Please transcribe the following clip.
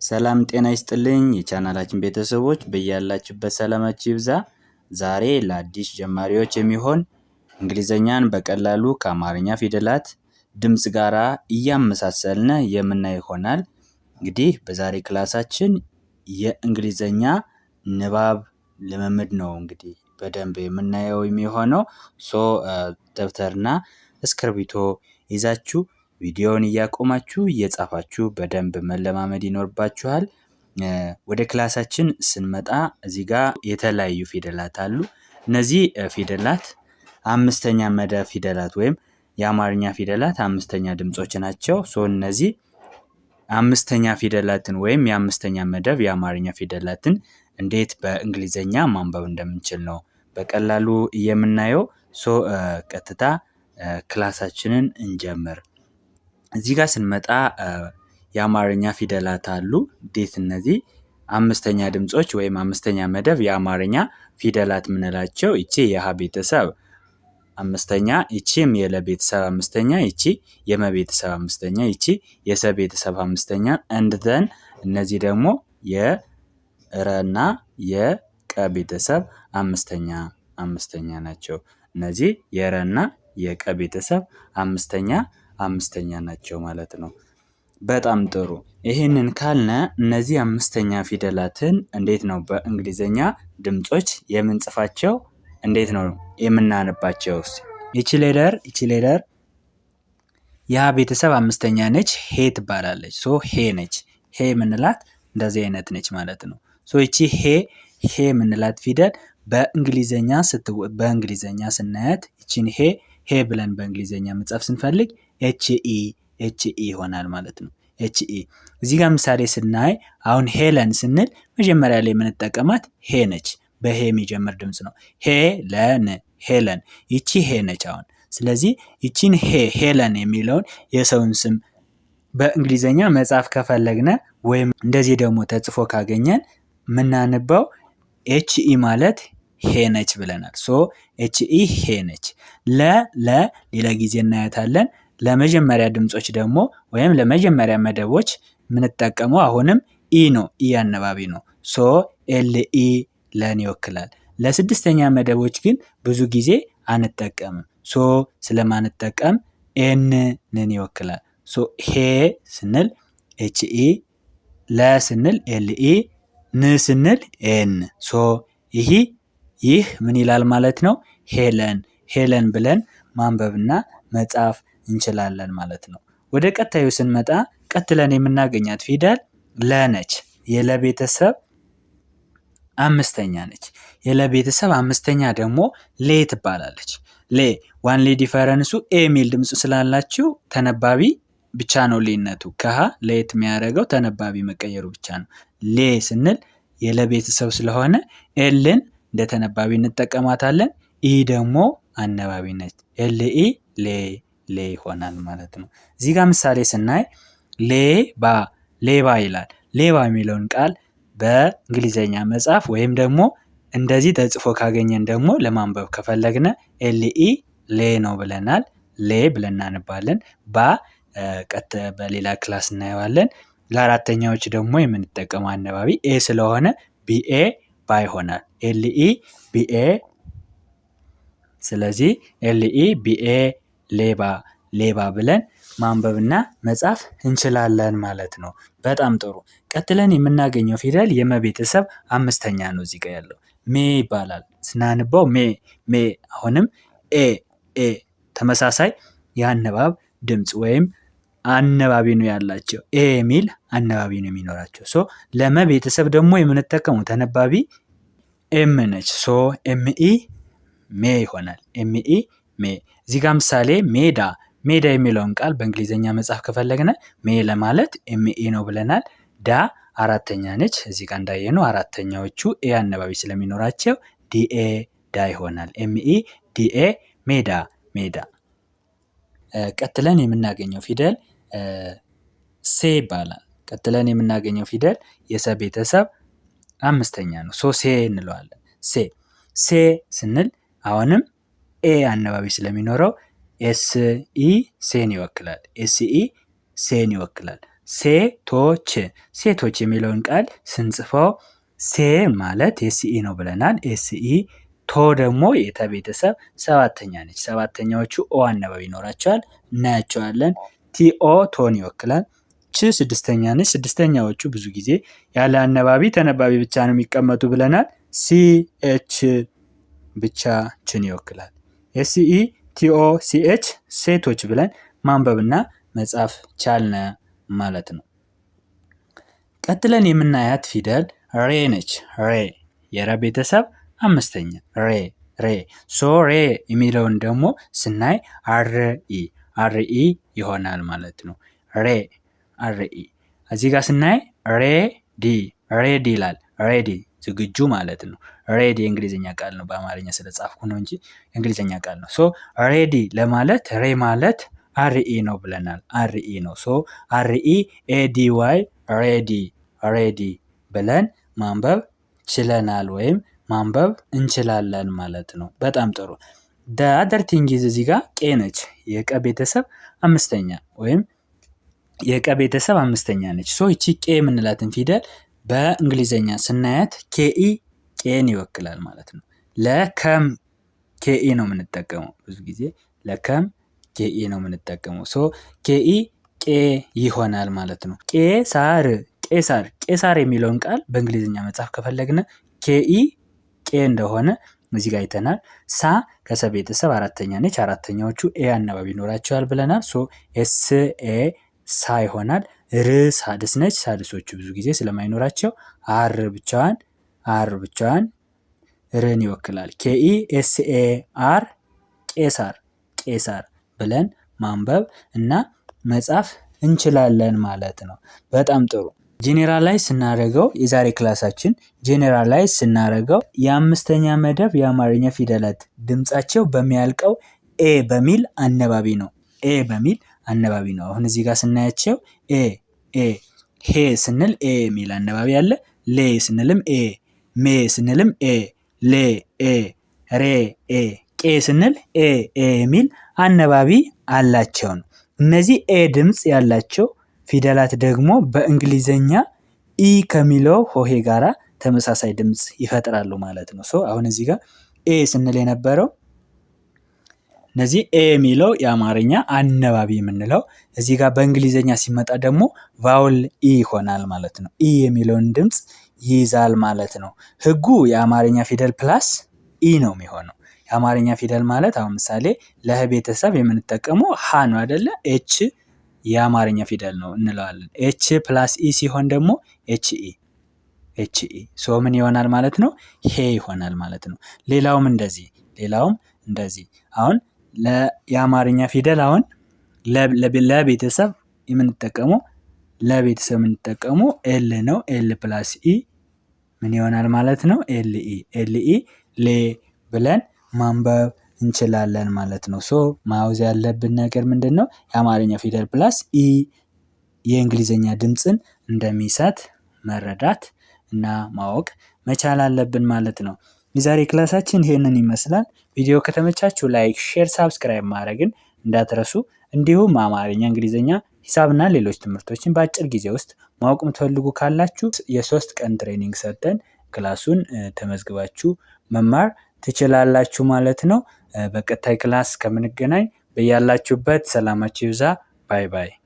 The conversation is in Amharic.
ሰላም ጤና ይስጥልኝ የቻናላችን ቤተሰቦች በያላችሁበት ሰላማችሁ ይብዛ። ዛሬ ለአዲስ ጀማሪዎች የሚሆን እንግሊዘኛን በቀላሉ ከአማርኛ ፊደላት ድምጽ ጋራ እያመሳሰልን የምናይ ይሆናል። እንግዲህ በዛሬ ክላሳችን የእንግሊዘኛ ንባብ ልምምድ ነው እንግዲህ በደንብ የምናየው የሚሆነው። ደብተርና እስክርቢቶ ይዛችሁ ቪዲዮውን እያቆማችሁ እየጻፋችሁ በደንብ መለማመድ ይኖርባችኋል። ወደ ክላሳችን ስንመጣ እዚህ ጋር የተለያዩ ፊደላት አሉ። እነዚህ ፊደላት አምስተኛ መደብ ፊደላት ወይም የአማርኛ ፊደላት አምስተኛ ድምጾች ናቸው። እነዚህ አምስተኛ ፊደላትን ወይም የአምስተኛ መደብ የአማርኛ ፊደላትን እንዴት በእንግሊዘኛ ማንበብ እንደምንችል ነው በቀላሉ የምናየው። ቀጥታ ክላሳችንን እንጀምር። እዚህ ጋር ስንመጣ የአማርኛ ፊደላት አሉ። እንዴት እነዚህ አምስተኛ ድምጾች ወይም አምስተኛ መደብ የአማርኛ ፊደላት የምንላቸው ይቺ የሀ ቤተሰብ አምስተኛ፣ ይቺም የለ ቤተሰብ አምስተኛ፣ ይቺ የመ ቤተሰብ አምስተኛ፣ ይቺ የሰ ቤተሰብ አምስተኛ እንደን እነዚህ ደግሞ የረና የቀ ቤተሰብ አምስተኛ ናቸው። እነዚህ የረና የቀ ቤተሰብ አምስተኛ ናቸው ማለት ነው። በጣም ጥሩ። ይህንን ካልነ እነዚህ አምስተኛ ፊደላትን እንዴት ነው በእንግሊዘኛ ድምጾች የምንጽፋቸው? እንዴት ነው የምናነባቸው? ይቺ ሌተር የሀ ቤተሰብ አምስተኛ ነች፣ ሄ ትባላለች። ሄ ነች። ሄ የምንላት እንደዚህ አይነት ነች ማለት ነው። ይቺ ሄ የምንላት ፊደል በእንግሊዘኛ ስናያት ይቺን ሄ ብለን በእንግሊዘኛ መጻፍ ስንፈልግ ኤች ኢ ይሆናል ማለት ነው። ኤች ኢ እዚህ ጋር ምሳሌ ስናይ አሁን ሄለን ስንል መጀመሪያ ላይ የምንጠቀማት ሄ ነች። በሄ የሚጀምር ድምጽ ነው። ሄለን ይቺ ሄ ነች አሁን። ስለዚህ ይቺን ሄለን የሚለውን የሰውን ስም በእንግሊዘኛ መጻፍ ከፈለግነ ወይም እንደዚህ ደግሞ ተጽፎ ካገኘን የምናነበው ኤች ኢ ማለት ሄ ነች ብለናል። ኤች ኢ ሄ ነች። ሌላ ጊዜ እናያታለን። ለመጀመሪያ ድምጾች ደግሞ ወይም ለመጀመሪያ መደቦች የምንጠቀመው አሁንም ኢ ነው። ኢ አነባቢ ነው። ኤል ኢ ለን ይወክላል። ለስድስተኛ መደቦች ግን ብዙ ጊዜ አንጠቀምም። ስለማንጠቀም ኤንን ይወክላል። ሄ ስንል ኤች ኢ፣ ለ ስንል ኤል ኢ፣ ን ስንል ኤን። ይህ ምን ይላል ማለት ነው? ሄለን ብለን ማንበብና መጻፍ እንችላለን ማለት ነው። ወደ ቀጣዩ ስንመጣ ቀጥለን የምናገኛት ፊደል ለ ነች። የለ ቤተሰብ አምስተኛ ነች። የለ ቤተሰብ አምስተኛ ደግሞ ሌ ትባላለች። ዋን ሌ ዲፈረንሱ ኤ የሚል ድምጽ ስላላችሁ ተነባቢ ብቻ ነው ልዩነቱ። ከሀ ለየት የሚያደርገው ተነባቢ መቀየሩ ብቻ ነው። ሌ ስንል የለ ቤተሰብ ስለሆነ ኤልን እንደ ተነባቢ እንጠቀማታለን። ኢ ደግሞ አነባቢ ነች። ኤል ኢ ሌ ይሆናል ማለት ነው። እዚህ ጋር ምሳሌ ስናይ ሌባ ይላል። ሌባ የሚለውን ቃል በእንግሊዘኛ መጻፍ ወይም ደግሞ እንደዚህ ተጽፎ ካገኘን ደግሞ ለማንበብ ከፈለግነ ኤል ኢ ሌ ነው ብለናል። ሌ ብለን እናነባለን። በሌላ ክላስ እናየዋለን። ለአራተኛዎች ደግሞ የምንጠቀመው አነባቢ ኤ ስለሆነ ቢኤ ባ ይሆናል። ኤል ኢ ቢኤ። ስለዚህ ኤል ኢ ቢኤ ሌባ ብለን ማንበብና መጻፍ እንችላለን ማለት ነው። በጣም ጥሩ። ቀጥለን የምናገኘው ፊደል የመ ቤተሰብ አምስተኛ ነው። እዚህ ጋር ያለው ሜ ይባላል። ስናንበው ሜ አሁንም ኤ ተመሳሳይ የአነባብ ድምጽ ወይም አነባቢ ነው ያላቸው። ኤ የሚል አነባቢ ነው የሚኖራቸው። ለመ ቤተሰብ ደግሞ የምንጠቀመው ተነባቢ ኤም ነች። ኤም ኢ ሜ ይሆናል። ኤም ኢ ሜ። እዚህ ጋር ምሳሌ ሜዳ የሚለውን ቃል በእንግሊዘኛ መጻፍ ከፈለግነ ሜ ለማለት ኤም ኢ ነው ብለናል። ዳ አራተኛ ነች። እዚህ ጋር እንዳየነው አራተኛዎቹ ኤ አነባቢ ስለሚኖራቸው ዲኤ ዳ ይሆናል። ኤም ኢ ዲኤ ሜዳ። ቀጥለን የምናገኘው ፊደል ሴ ይባላል። ቀጥለን የምናገኘው ፊደል የሰ ቤተሰብ አምስተኛ ነው። ሴ እንለዋለን። ሴ ስንል አሁንም ኤ አነባቢ ስለሚኖረው ኤስ ኢ ሴን ይወክላል። ሴቶች ሴቶች የሚለውን ቃል ስንጽፈው ሴ ማለት ኤስኢ ነው ብለናል። ኤስኢ ቶ ደግሞ የተ ቤተሰብ ሰባተኛ ነች። ሰባተኛዎቹ ኦ አናባቢ ይኖራቸዋል፣ እናያቸዋለን። ቲኦ ቶን ይወክላል። ች ስድስተኛ ነች። ስድስተኛዎቹ ብዙ ጊዜ ያለ አነባቢ ተነባቢ ብቻ ነው የሚቀመጡ ብለናል። ሲኤች ብቻ ችን ይወክላል። ኤስኢ ቲኦ ሲኤች ሴቶች ብለን ማንበብና መጻፍ ቻልነ ማለት ነው። ቀጥለን የምናያት ፊደል ሬ ነች። ሬ የረ ቤተሰብ አምስተኛ ሬ ሶ ሬ የሚለውን ደግሞ ስናይ አርኢ ይሆናል ማለት ነው። አርኢ እዚህ ጋር ስናይ ሬዲ ይላል። ሬዲ ዝግጁ ማለት ነው። ሬዲ የእንግሊዝኛ ቃል ነው። በአማርኛ ስለጻፍኩ ነው እንጂ የእንግሊዝኛ ቃል ነው። ሶ ሬዲ ለማለት ሬ ማለት አርኢ ነው ብለናል። አርኢ ነው። ሶ አርኢ ኤዲዋይ ሬዲ ብለን ማንበብ ችለናል ወይም ማንበብ እንችላለን ማለት ነው። በጣም ጥሩ። አደር ቲንግ እዚህ ጋር ቄ ነች። የቀ ቤተሰብ አምስተኛ ወይም የቀ ቤተሰብ አምስተኛ ነች። ሶ ይቺ ቄ የምንላትን ፊደል በእንግሊዘኛ ስናያት ኬኢ ቄን ይወክላል ማለት ነው። ለከም ኬኢ ነው የምንጠቀመው። ብዙ ጊዜ ለከም ኬኢ ነው የምንጠቀመው። ሶ ኬኢ ቄ ይሆናል ማለት ነው። ቄሳር የሚለውን ቃል በእንግሊዝኛ መጻፍ ከፈለግነ ኬኢ ቄ እንደሆነ እዚህ ጋር አይተናል። ሳ ከሰ ቤተሰብ አራተኛ ነች። አራተኛዎቹ ኤ አናባቢ ይኖራቸዋል ብለናል። ሶ ኤስ ኤ ሳ ይሆናል። ር ሳድስ ነች። ሳድሶቹ ብዙ ጊዜ ስለማይኖራቸው አር ብቻዋን ርን ይወክላል። ኬኢ ኤስ ኤ አር ቄሳር ብለን ማንበብ እና መጻፍ እንችላለን ማለት ነው። በጣም ጥሩ። ጄኔራላይዝ ስናደርገው የዛሬ ክላሳችን ጄኔራላይዝ ስናደርገው የአምስተኛ መደብ የአማርኛ ፊደላት ድምጻቸው በሚያልቀው ኤ በሚል አነባቢ ነው። አሁን እዚህ ጋር ስናያቸው ሄ ስንል ኤ የሚል አነባቢ አለ። ሌ ስንልም ኤ፣ ሜ ስንልም ኤ፣ ሌ ኤ፣ ሬ ኤ፣ ቄ ስንል ኤ የሚል አነባቢ አላቸው ነው። እነዚህ ኤ ድምጽ ያላቸው ፊደላት ደግሞ በእንግሊዘኛ ኢ ከሚለው ሆሄ ጋራ ተመሳሳይ ድምጽ ይፈጥራሉ ማለት ነው። ሶ አሁን እዚህ ጋር ኤ ስንል የነበረው እነዚህ ኤ የሚለው የአማርኛ አነባቢ የምንለው እዚህ ጋር በእንግሊዘኛ ሲመጣ ደግሞ ቫውል ኢ ይሆናል ማለት ነው። ኢ የሚለውን ድምጽ ይይዛል ማለት ነው። ህጉ የአማርኛ ፊደል ፕላስ ኢ ነው የሚሆነው። የአማርኛ ፊደል ማለት አሁን ምሳሌ ለህ ቤተሰብ የምንጠቀመው ሀ ነው አይደለ? ኤች የአማርኛ ፊደል ነው እንለዋለን። ኤች ፕላስ ኢ ሲሆን ደግሞ ኤች ኢ ሶ ምን ይሆናል ማለት ነው? ሄ ይሆናል ማለት ነው። ሌላውም እንደዚህ አሁን የአማርኛ ፊደል አሁን ለቤተሰብ የምንጠቀመው ኤል ነው። ኤል ፕላስ ኢ ምን ይሆናል ማለት ነው? ኤል ኢ ሌ ብለን ማንበብ እንችላለን ማለት ነው። ሶ ማውዝ ያለብን ነገር ምንድነው? የአማርኛ ፊደል ፕላስ ኢ የእንግሊዘኛ ድምጽን እንደሚሰጥ መረዳት እና ማወቅ መቻል አለብን ማለት ነው። የዛሬ ክላሳችን ይሄንን ይመስላል። ቪዲዮ ከተመቻችሁ ላይክ፣ ሼር፣ ሳብስክራይብ ማድረግን እንዳትረሱ። እንዲሁም አማርኛ፣ እንግሊዘኛ፣ ሂሳብና ሌሎች ትምህርቶችን በአጭር ጊዜ ውስጥ ማወቅ የምትፈልጉ ካላችሁ የ3 ቀን ትሬኒንግ ሰጥተን ክላሱን ተመዝግባችሁ መማር ትችላላችሁ ማለት ነው። በቀጣይ ክላስ ከምንገናኝ በያላችሁበት ሰላማችሁ ይብዛ። ባይ ባይ።